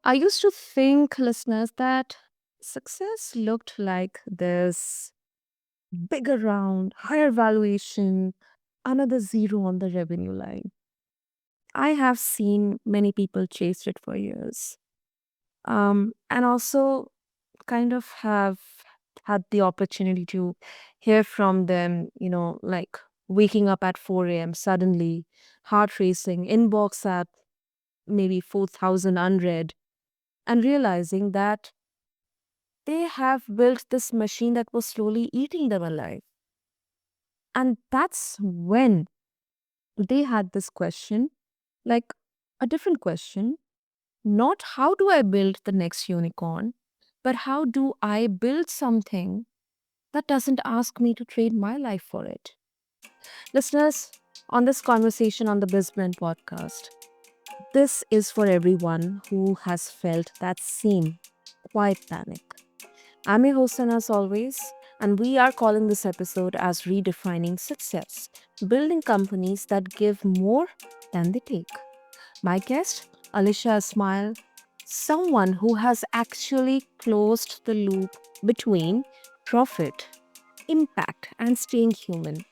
I used to think, listeners, that success looked like this bigger round, higher valuation, another zero on the revenue line. I have seen many people chase it for years. And also kind of have had the opportunity to hear from them, like waking up at 4 a.m. suddenly, heart racing, inbox at maybe 4,000 unread, and realizing that they have built this machine that was slowly eating them alive. And that's when they had this question, like a different question, not how do I build the next unicorn, but how do I build something that doesn't ask me to trade my life for it? Listeners, on this conversation on the BizBlend podcast, this is for everyone who has felt that same quiet panic. I'm your host, and as always, and we are calling this episode as Redefining Success, building companies that give more than they take. My guest, Alisha Esmail, someone who has actually closed the loop between profit, impact, and staying human.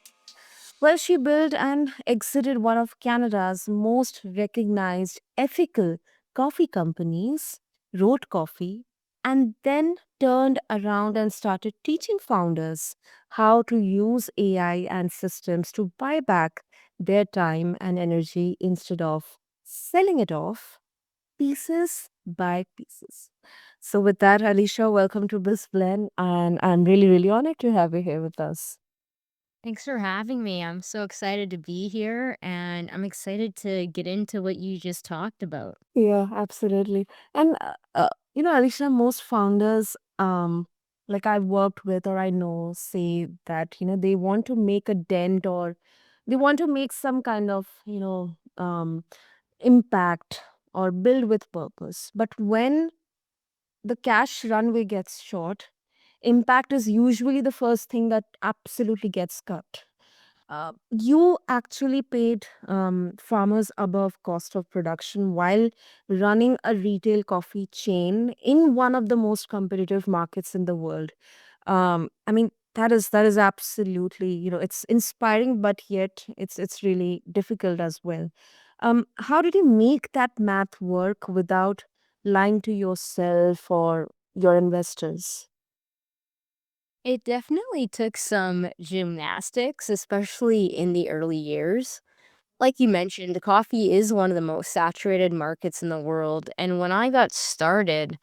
Well, she built and exited one of Canada's most recognized ethical coffee companies, wrote coffee, and then turned around and started teaching founders how to use AI and systems to buy back their time and energy instead of selling it off pieces by pieces. So, with that, Alicia, welcome to BizBlend, and I'm really, really honored to have you here with us. Thanks for having me. I'm so excited to be here and I'm excited to get into what you just talked about. Yeah, absolutely. And Alisha, most founders, like I've worked with or I know, say that they want to make a dent or they want to make some kind of impact or build with purpose. But when the cash runway gets short, impact is usually the first thing that absolutely gets cut. You actually paid farmers above cost of production while running a retail coffee chain in one of the most competitive markets in the world. I mean, that is absolutely, it's inspiring, but yet it's really difficult as well. How did you make that math work without lying to yourself or your investors? It definitely took some gymnastics, especially in the early years. Like you mentioned, coffee is one of the most saturated markets in the world. And when I got started,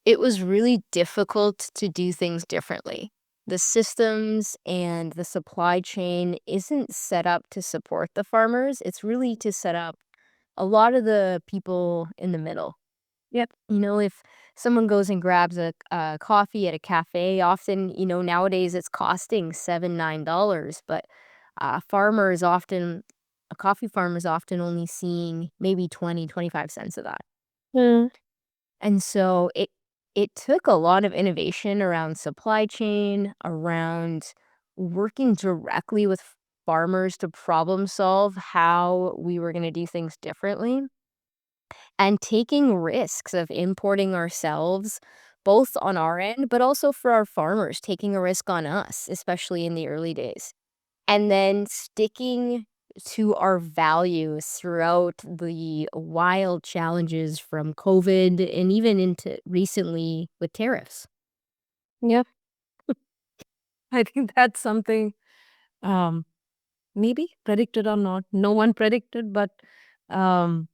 it was really difficult to do things differently. The systems and the supply chain isn't set up to support the farmers, it's really to set up a lot of the people in the middle. Yep. If someone goes and grabs a coffee at a cafe, often, nowadays it's costing 7, $9, but a coffee farmer is often only seeing maybe 20, 25 cents of that. Hmm. And so it took a lot of innovation around supply chain, around working directly with farmers to problem solve how we were going to do things differently and taking risks of importing ourselves, both on our end, but also for our farmers, taking a risk on us, especially in the early days. And then sticking to our values throughout the wild challenges from COVID and even into recently with tariffs. Yep. I think that's something um, maybe predicted or not. No one predicted, but um,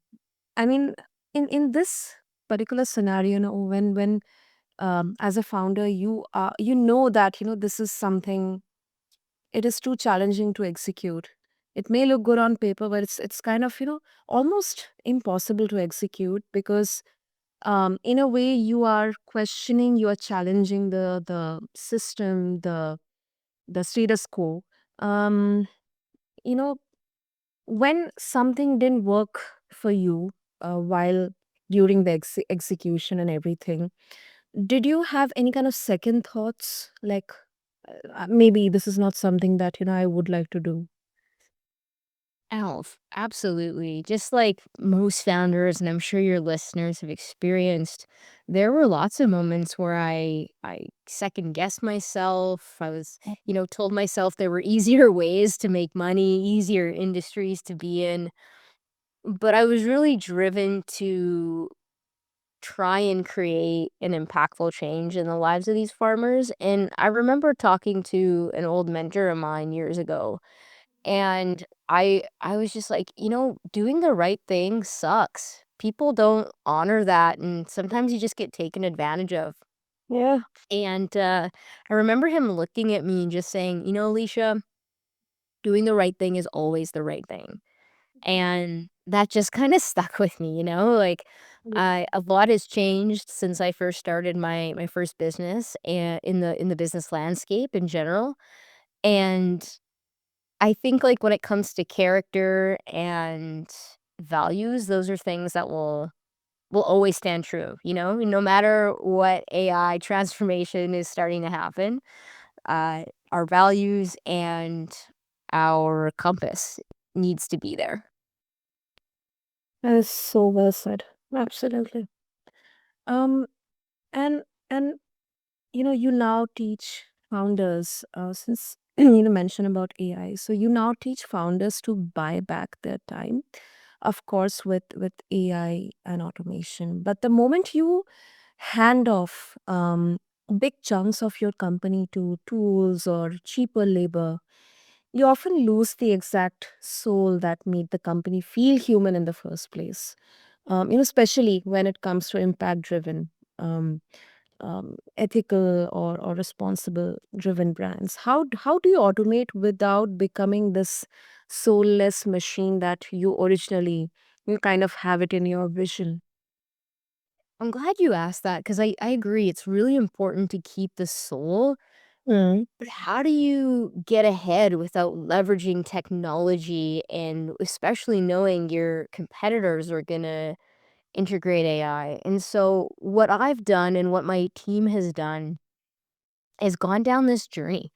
I mean, in this particular scenario, when as a founder, you know that this is something. It is too challenging to execute. It may look good on paper, but it's kind of almost impossible to execute because in a way you are questioning, you are challenging the system, the status quo. Um, you know, when something didn't work for you while during the execution and everything, did you have any kind of second thoughts like maybe this is not something that I would like to do? Absolutely. Just like most founders, and I'm sure your listeners have experienced, there were lots of moments where I second guessed myself. I was, told myself there were easier ways to make money, easier industries to be in. But I was really driven to try and create an impactful change in the lives of these farmers. And I remember talking to an old mentor of mine years ago, and I was just like, doing the right thing sucks. People don't honor that, and sometimes you just get taken advantage of. Yeah. And I remember him looking at me and just saying, Alicia, doing the right thing is always the right thing. And that just kind of stuck with me, like a lot has changed since I first started my first business and in the business landscape in general. And I think, like, when it comes to character and values, those are things that will always stand true, no matter what AI transformation is starting to happen, uh, our values and our compass needs to be there. That is so well said. Absolutely. Um, and and you now teach founders, since mention about AI. So you now teach founders to buy back their time, of course, with AI and automation. But the moment you hand off big chunks of your company to tools or cheaper labor, you often lose the exact soul that made the company feel human in the first place. Especially when it comes to impact driven, ethical or responsible driven brands. How do you automate without becoming this soulless machine that you originally you kind of have it in your vision? I'm glad you asked that because I agree. It's really important to keep the soul, Mm. but how do you get ahead without leveraging technology and especially knowing your competitors are going to integrate AI? And so, what I've done and what my team has done is gone down this journey.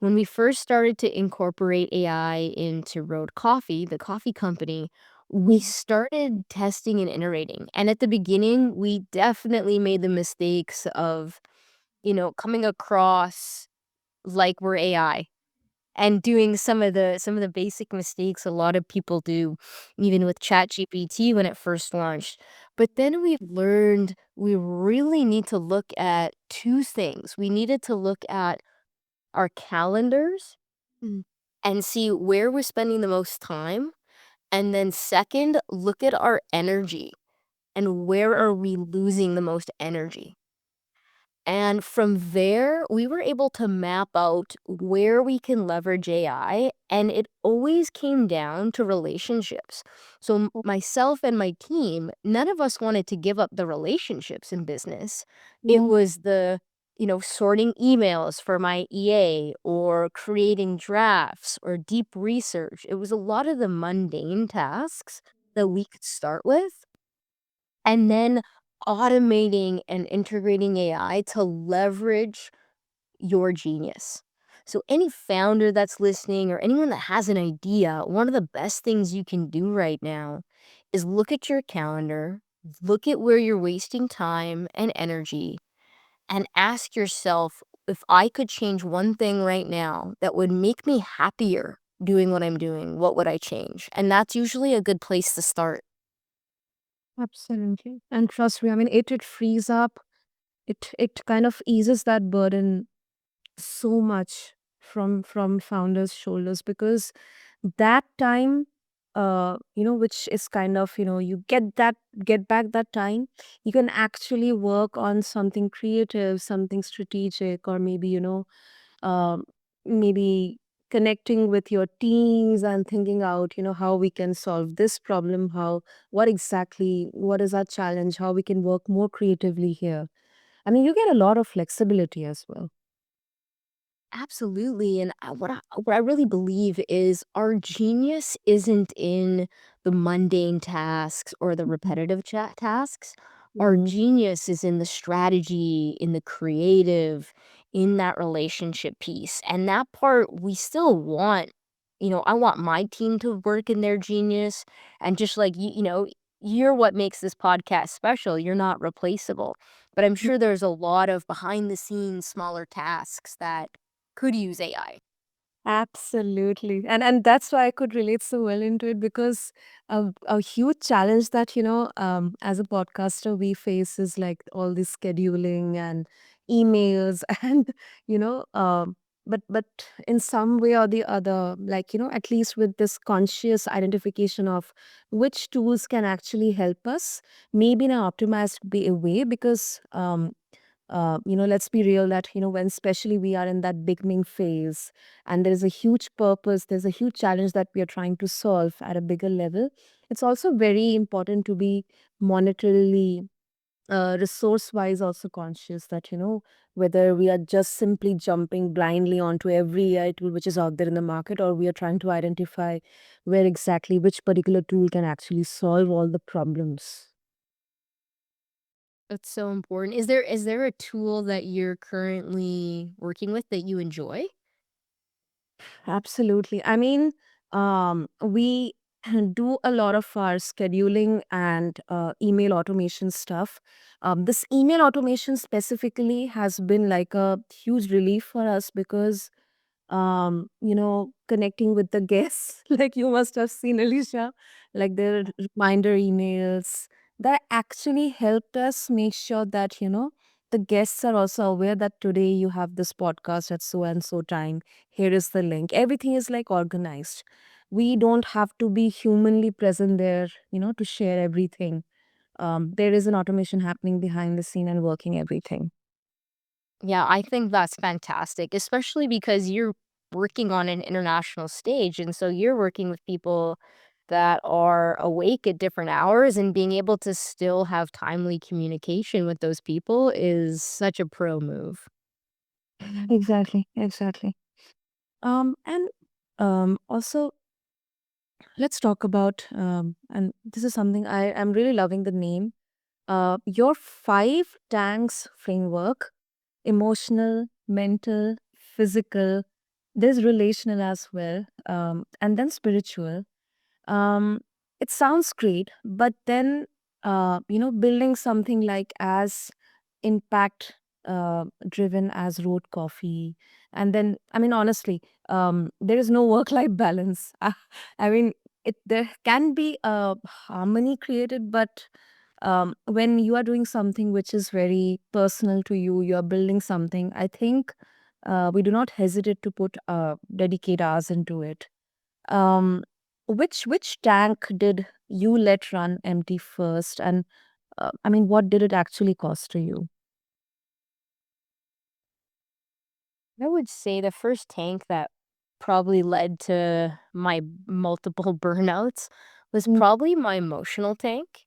When we first started to incorporate AI into Road Coffee, the coffee company, we started testing and iterating. And at the beginning, we definitely made the mistakes of, coming across like we're AI and doing some of the basic mistakes a lot of people do, even with ChatGPT when it first launched. But then we learned we really need to look at two things. We needed to look at our calendars Mm. and see where we're spending the most time. And then second, look at our energy and where are we losing the most energy. And from there, we were able to map out where we can leverage AI, and it always came down to relationships. So, myself and my team, none of us wanted to give up the relationships in business. It Yeah. was the, sorting emails for my EA or creating drafts or deep research. It was a lot of the mundane tasks that we could start with and then automating and integrating AI to leverage your genius. So, any founder that's listening or anyone that has an idea, one of the best things you can do right now is look at your calendar, look at where you're wasting time and energy, and ask yourself if I could change one thing right now that would make me happier doing what I'm doing, what would I change? And that's usually a good place to start. Absolutely. And trust me, I mean, it frees up. It kind of eases that burden so much from founders' shoulders, because that time, which is kind of, you get back that time, you can actually work on something creative, something strategic, or maybe, um, maybe connecting with your teams and thinking out, how we can solve this problem, what is our challenge, how we can work more creatively here. I mean, you get a lot of flexibility as well. Absolutely, and what I really believe is our genius isn't in the mundane tasks or the repetitive tasks. Our Mm. genius is in the strategy, in the creative, in that relationship piece, and that part we still want. I want my team to work in their genius, and just like you're what makes this podcast special. You're not replaceable. But I'm sure there's a lot of behind the scenes smaller tasks that could use AI. Absolutely. And that's why I could relate so well into it because a huge challenge that, as a podcaster we face is like all this scheduling and emails and, you know, but in some way or the other, like, at least with this conscious identification of which tools can actually help us, maybe in an optimized way, because let's be real that, when especially we are in that beginning phase and there is a huge purpose, there's a huge challenge that we are trying to solve at a bigger level. It's also very important to be monetarily, resource wise, also conscious that, whether we are just simply jumping blindly onto every AI tool which is out there in the market, or we are trying to identify where exactly which particular tool can actually solve all the problems. That's so important. Is there a tool that you're currently working with that you enjoy? Absolutely. I mean, we do a lot of our scheduling and email automation stuff. This email automation specifically has been like a huge relief for us because connecting with the guests, like you must have seen, Alicia, like their reminder emails that actually helped us make sure that, the guests are also aware that today you have this podcast at so and so time. Here is the link. Everything is like organized. We don't have to be humanly present there, to share everything. There is an automation happening behind the scene and working everything. Yeah, I think that's fantastic, especially because you're working on an international stage. And so you're working with people that are awake at different hours, and being able to still have timely communication with those people is such a pro move. Exactly, exactly. And also, let's talk about, and this is something I am really loving the name, your five tanks framework: emotional, mental, physical, there's relational as well, and then spiritual. Um, it sounds great, but then, building something like as impact driven as road coffee, and then, I mean, honestly, there is no work life balance. I mean, there can be a harmony created, but when you are doing something which is very personal to you, you are building something. I think we do not hesitate to put dedicate hours into it. um, which tank did you let run empty first? And I mean, what did it actually cost to you? I would say the first tank that probably led to my multiple burnouts was Mm, probably my emotional tank.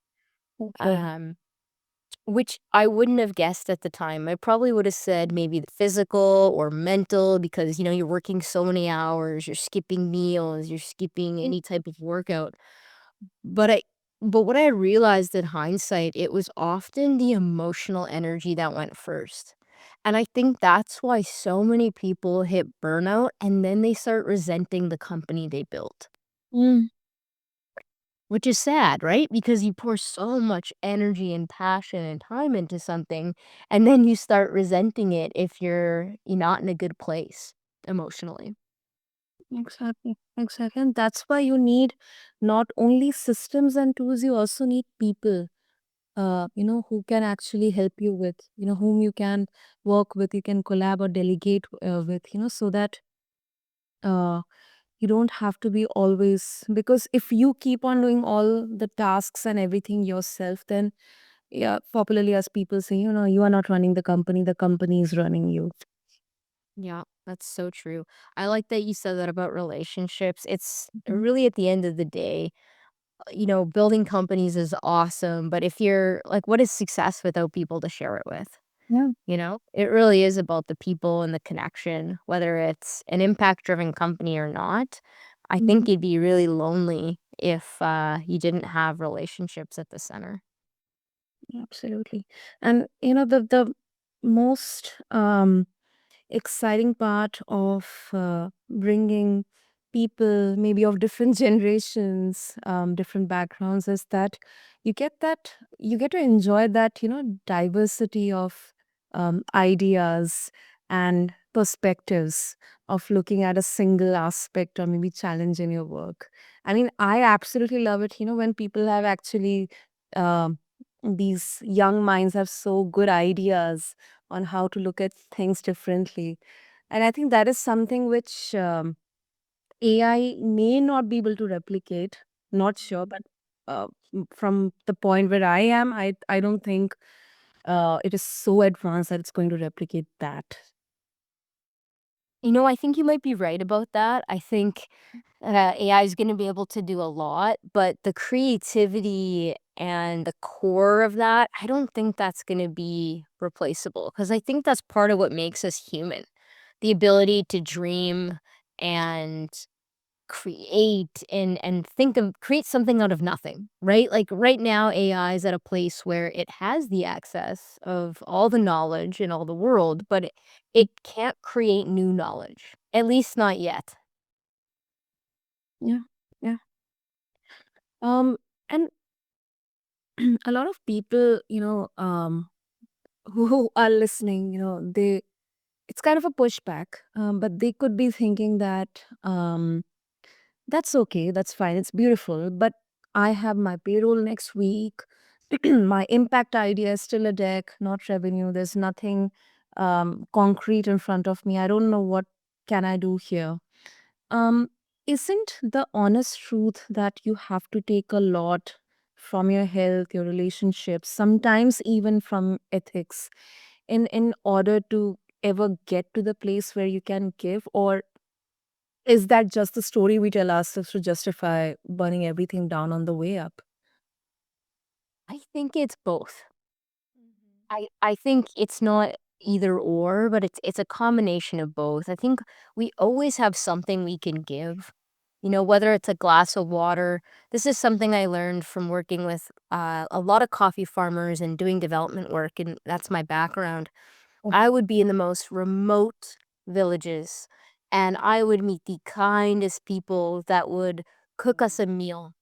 okay. Um, Which I wouldn't have guessed at the time. I probably would have said maybe the physical or mental because, you're working so many hours, you're skipping meals, you're skipping Mm, any type of workout. But I but what I realized in hindsight, it was often the emotional energy that went first. And I think that's why so many people hit burnout and then they start resenting the company they built. mm, Which is sad, right? Because you pour so much energy and passion and time into something, and then you start resenting it if you're not in a good place emotionally. exactly, exactly. And that's why you need not only systems and tools, you also need people, who can actually help you with, whom you can work with, you can collab or delegate with, so that uh, you don't have to be always, because if you keep on doing all the tasks and everything yourself, then, yeah, popularly as people say, you are not running the company is running you. Yeah, that's so true. I like that you said that about relationships. It's Mhm. really at the end of the day, building companies is awesome, but if you're like, what is success without people to share it with? Yeah, It really is about the people and the connection, whether it's an impact driven company or not. I think mhm, you'd be really lonely if you didn't have relationships at the center. absolutely. And the most exciting part of bringing people, maybe of different generations, different backgrounds, is that you get to enjoy that, diversity of ideas and perspectives of looking at a single aspect or maybe challenge in your work. I mean, I absolutely love it, when people have actually, um, these young minds have so good ideas on how to look at things differently. And I think that is something which, AI may not be able to replicate, not sure, but from the point where I am, I don't think it is so advanced that it's going to replicate that. I think you might be right about that. I think AI is going to be able to do a lot, but the creativity and the core of that, I don't think that's going to be replaceable because I think that's part of what makes us human. The ability to dream and create and think of create something out of nothing, right? Like right now AI is at a place where it has the access of all the knowledge in all the world, but it can't create new knowledge. At least not yet. Yeah, yeah. And a lot of people, who are listening, it's kind of a pushback, but they could be thinking that, that's okay, that's fine, it's beautiful, but I have my payroll next week. My impact idea is still a deck, not revenue. There's nothing concrete in front of me. I don't know what can I do here. Um, isn't the honest truth that you have to take a lot from your health, your relationships, sometimes even from ethics, in order to ever get to the place where you can give? Or is that just the story we tell ourselves to justify burning everything down on the way up? I think it's both. I think it's not either or, but it's a combination of both. I think we always have something we can give. Whether it's a glass of water. This is something I learned from working with a lot of coffee farmers and doing development work, and that's my background. I would be in the most remote villages, and I would meet the kindest people that would cook us a meal.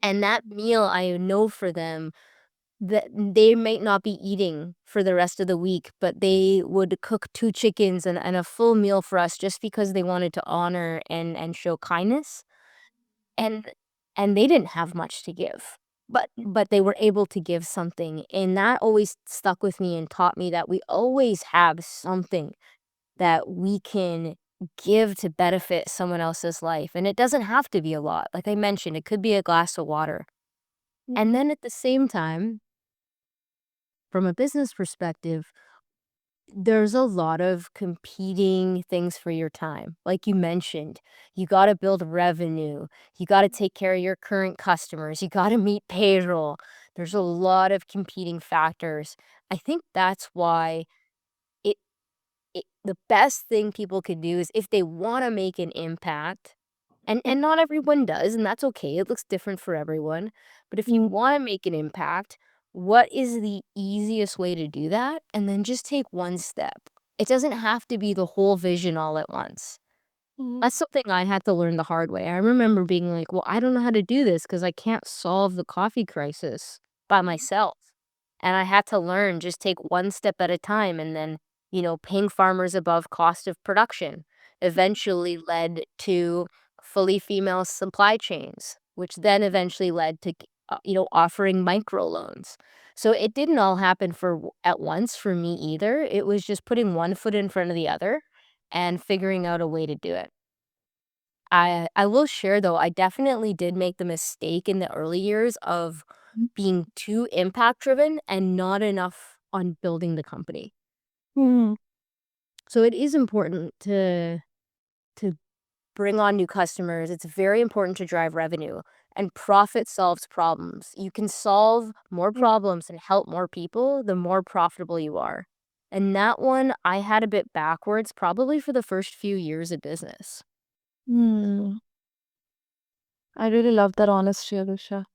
And that meal, I know for them that they might not be eating for the rest of the week, but they would cook 2 chickens and a full meal for us just because they wanted to honor and show kindness, and they didn't have much to give, but they were able to give something, and that always stuck with me and taught me that we always have something that we can give to benefit someone else's life, and it doesn't have to be a lot. Like I mentioned, it could be a glass of water. And then at the same time, from a business perspective, there's a lot of competing things for your time. Like you mentioned, you got to build revenue, you got to take care of your current customers, you got to meet payroll. There's a lot of competing factors. I think that's why it, the best thing people can do is if they want to make an impact, and not everyone does, and that's okay, it looks different for everyone, but if you wanna make an impact, what is the easiest way to do that? And then just take one step. It doesn't have to be the whole vision all at once. Mhm. That's something I had to learn the hard way. I remember being like, "Well, I don't know how to do this because I can't solve the coffee crisis by myself." And I had to learn just take one step at a time, and then, paying farmers above cost of production eventually led to fully female supply chains, which then eventually led to, offering microloans. So it didn't all happen at once for me either. It was just putting one foot in front of the other and figuring out a way to do it. I will share though, I definitely did make the mistake in the early years of being too impact driven and not enough on building the company. Mhm. So it is important to bring on new customers. It's very important to drive revenue, and profit solves problems. You can solve more problems and help more people the more profitable you are. And that one I had a bit backwards probably for the first few years of business. Hmm. I really love that honesty, Alusha,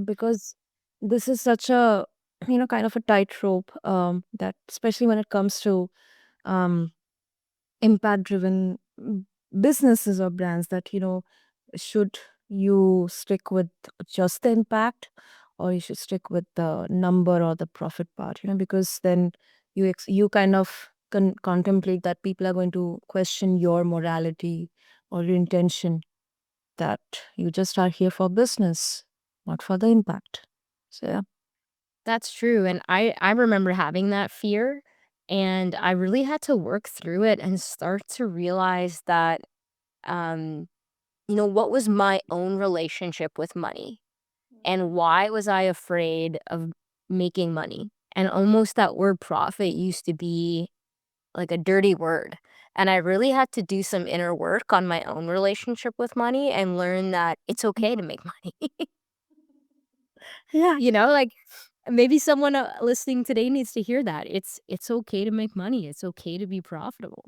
because this is such a, kind of a tightrope, that especially when it comes to, um, impact driven businesses or brands that, should you stick with just the impact, or you should stick with the number or the profit part, because then you kind of contemplate that people are going to question your morality or your intention, that you just are here for business, not for the impact. So yeah. That's true, and I remember having that fear, and I really had to work through it and start to realize that, um, what was my own relationship with money, and why was I afraid of making money? And almost that word profit used to be like a dirty word, and I really had to do some inner work on my own relationship with money and learn that it's okay to make money. Yeah, Like, maybe someone, listening today needs to hear that. It's okay to make money. It's okay to be profitable.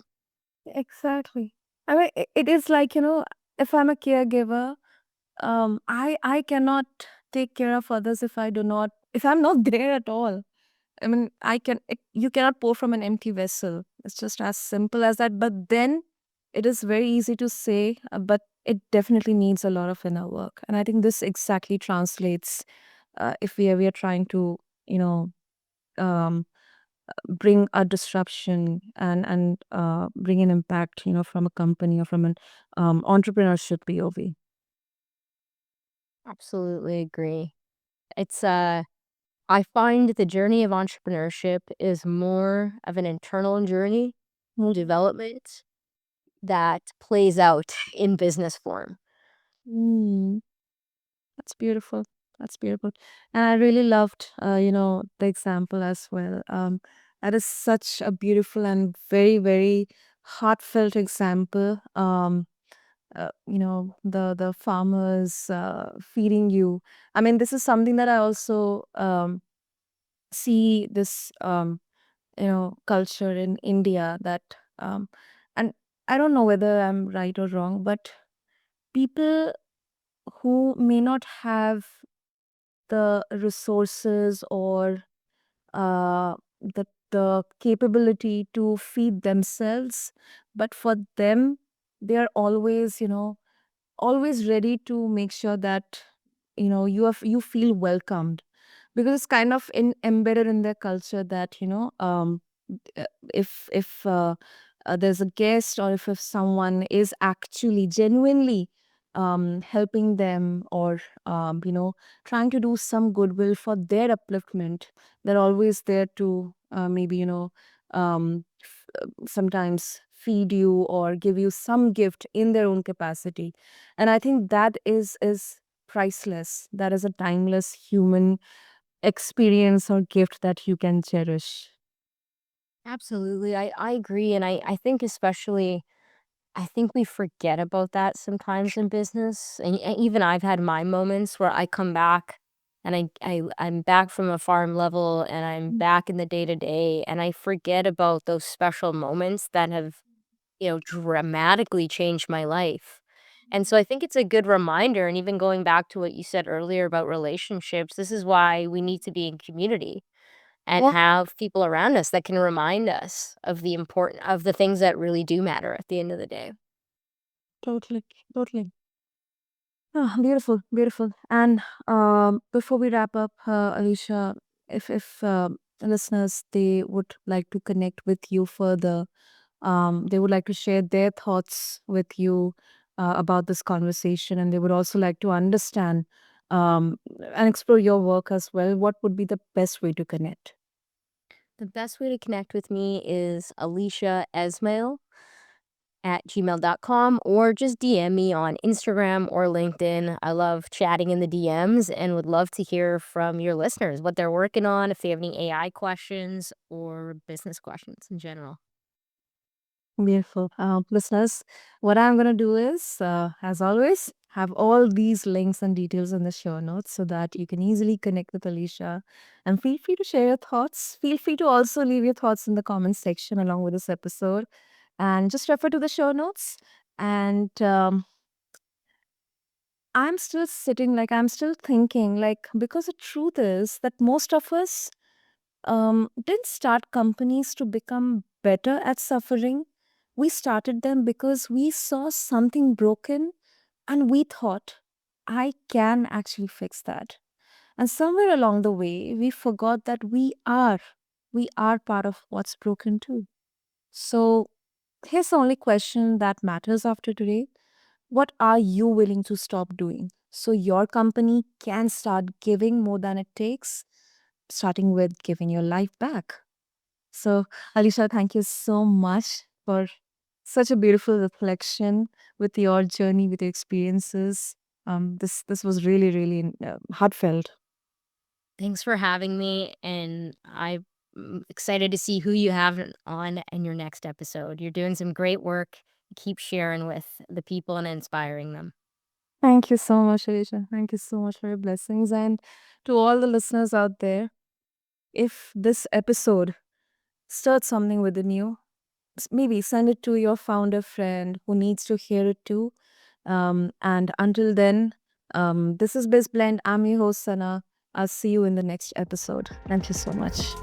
exactly. I mean, it is like, if I'm a caregiver, I cannot take care of others if I'm not there at all. I mean, you cannot pour from an empty vessel. It's just as simple as that. But then it is very easy to say, but it definitely needs a lot of inner work. And I think this exactly translates, if we are trying to, you know, um, bring a disruption and bring an impact, from a company or from an entrepreneurship POV. Absolutely agree. It's, I find the journey of entrepreneurship is more of an internal journey, development that plays out in business form. Mm. That's beautiful. That's beautiful. And I really loved, the example as well. That is such a beautiful and very, very heartfelt example. The farmers feeding you. I mean, this is something that I also see this, culture in India that, um, and I don't know whether I'm right or wrong, but people who may not have the resources or the capability to feed themselves, but for them they are always, always ready to make sure that, you feel welcomed, because it's kind of embedded in their culture that, uh, if there's a guest, or if someone is actually genuinely helping them, or trying to do some goodwill for their upliftment, they're always there to maybe, sometimes feed you or give you some gift in their own capacity. And I think that is priceless. That is a timeless human experience or gift that you can cherish. Absolutely. I agree. And I think especially, I think we forget about that sometimes in business. And even I've had my moments where I come back and I'm back from a farm level and I'm back in the day to day and I forget about those special moments that have, dramatically changed my life. And so I think it's a good reminder. And even going back to what you said earlier about relationships, this is why we need to be in community and Yeah, have people around us that can remind us of the things that really do matter at the end of the day. totally, totally. Ah, beautiful, beautiful. And before we wrap up, Alicia, if listeners, they would like to connect with you further, they would like to share their thoughts with you about this conversation, and they would also like to understand and explore your work as well. What would be the best way to connect? The best way to connect with me is Alisha Esmail at gmail.com or just DM me on Instagram or LinkedIn. I love chatting in the DMs and would love to hear from your listeners, what they're working on, if they have any AI questions or business questions in general. Beautiful. Listeners, what I'm going to do is, as always, have all these links and details in the show notes so that you can easily connect with Alicia. And feel free to share your thoughts. Feel free to also leave your thoughts in the comments section along with this episode. And just refer to the show notes. And I'm still thinking, because the truth is that most of us didn't start companies to become better at suffering. We started them because we saw something broken and we thought, I can actually fix that. And somewhere along the way, we forgot that we are part of what's broken too. So here's the only question that matters after today. What are you willing to stop doing so your company can start giving more than it takes, starting with giving your life back? So, Alisha, thank you so much for such a beautiful reflection with your journey, with your experiences. This was really, really heartfelt. Thanks for having me, and I'm excited to see who you have on in your next episode. You're doing some great work. Keep sharing with the people and inspiring them. Thank you so much, Alisha. Thank you so much for your blessings. And to all the listeners out there, if this episode stirred something within you, maybe send it to your founder friend who needs to hear it too. And until then, this is BizBlend. I'm your host, Sana. I'll see you in the next episode. Thank you so much.